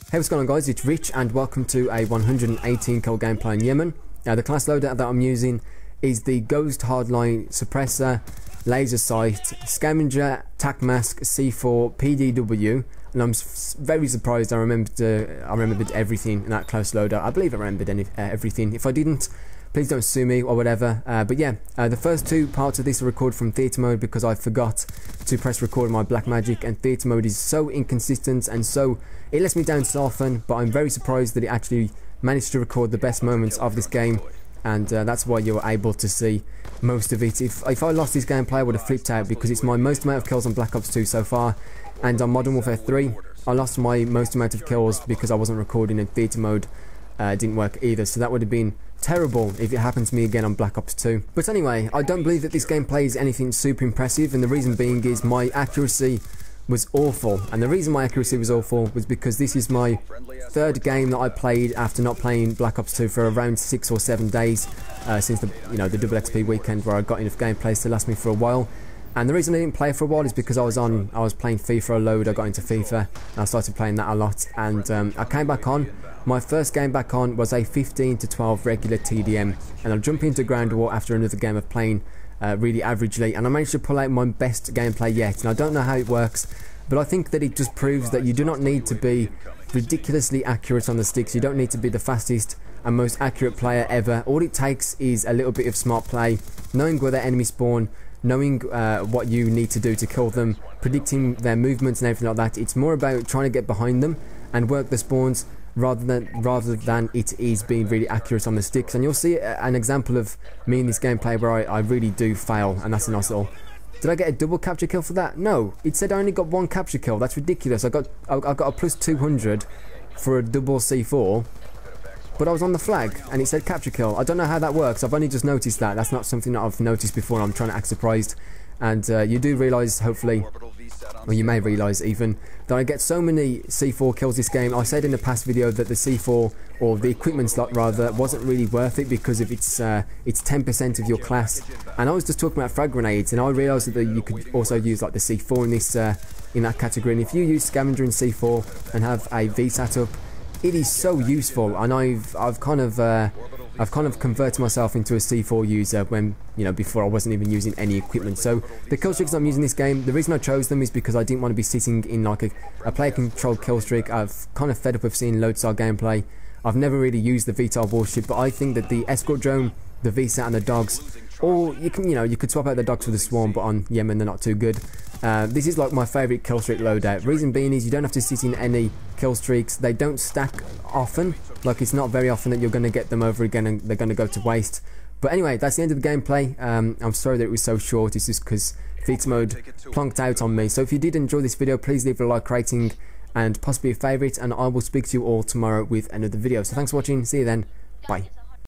Hey, what's going on guys, it's Rich and welcome to a 118 kill gameplay in Yemen. The class loadout that I'm using is the Ghost Hardline Suppressor, Laser Sight, Scavenger, Tac Mask, C4, PDW, and I'm very surprised I remembered everything in that close loadout. I believe I remembered everything. If I didn't, please don't sue me or whatever. But yeah, the first two parts of this are recorded from theatre mode because I forgot to press record on my Black Magic, and theatre mode is so inconsistent and so it lets me down so often, but I'm very surprised that it actually managed to record the best moments of this game, and that's why you were able to see most of it. If I lost this gameplay I would have flipped out because it's my most amount of kills on Black Ops 2 so far, and on Modern Warfare 3 I lost my most amount of kills because I wasn't recording, and theatre mode didn't work either, so that would have been terrible if it happened to me again on Black Ops 2. But anyway, I don't believe that this gameplay is anything super impressive, and the reason being is my accuracy was awful. And the reason my accuracy was awful was because this is my third game that I played after not playing Black Ops 2 for around 6 or 7 days since the double XP weekend, where I got enough gameplays to last me for a while. And the reason I didn't play for a while is because I was playing FIFA a load. I got into FIFA and I started playing that a lot, and I came back on. My first game back on was a 15 to 12 regular TDM, and I'll jump into Ground War after another game of playing really averagely, and I managed to pull out my best gameplay yet. And I don't know how it works, but I think that it just proves that you do not need to be ridiculously accurate on the sticks. You don't need to be the fastest and most accurate player ever. All it takes is a little bit of smart play, knowing where their enemies spawn, knowing what you need to do to kill them, predicting their movements and everything like that. It's more about trying to get behind them and work the spawns rather than it is being really accurate on the sticks. And you'll see an example of me in this gameplay where I really do fail, and that's a nice little... Did I get a double capture kill for that? No, it said I only got one capture kill. That's ridiculous. I got a plus 200 for a double C4, but I was on the flag and it said capture kill. I don't know how that works. I've only just noticed that. That's not something that I've noticed before. I'm trying to act surprised. And you do realise, hopefully, or you may realise even, that I get so many C4 kills this game. I said in the past video that the C4, or the equipment slot rather, wasn't really worth it because of it's 10% of your class. And I was just talking about frag grenades, and I realised that you could also use like the C4 in this in that category. And if you use Scavenger and C4 and have a VSAT up, it is so useful. And I've kind of converted myself into a C4 user when, before I wasn't even using any equipment. So the kill streaks I'm using this game, the reason I chose them is because I didn't want to be sitting in like a player controlled kill streak. I've kind of fed up with seeing Lodestar gameplay. I've never really used the VTOL warship, but I think that the escort drone, the VSAT and the dogs, or you could swap out the dogs for the swarm, but on Yemen they're not too good. This is like my favourite kill streak loadout. Reason being is you don't have to sit in any kill streaks. They don't stack often. Like, it's not very often that you're going to get them over again and they're going to go to waste. But anyway, that's the end of the gameplay. I'm sorry that it was so short. It's just because theatre mode plonked out on me. So if you did enjoy this video, please leave a like rating and possibly a favourite, and I will speak to you all tomorrow with another video. So thanks for watching. See you then. Bye.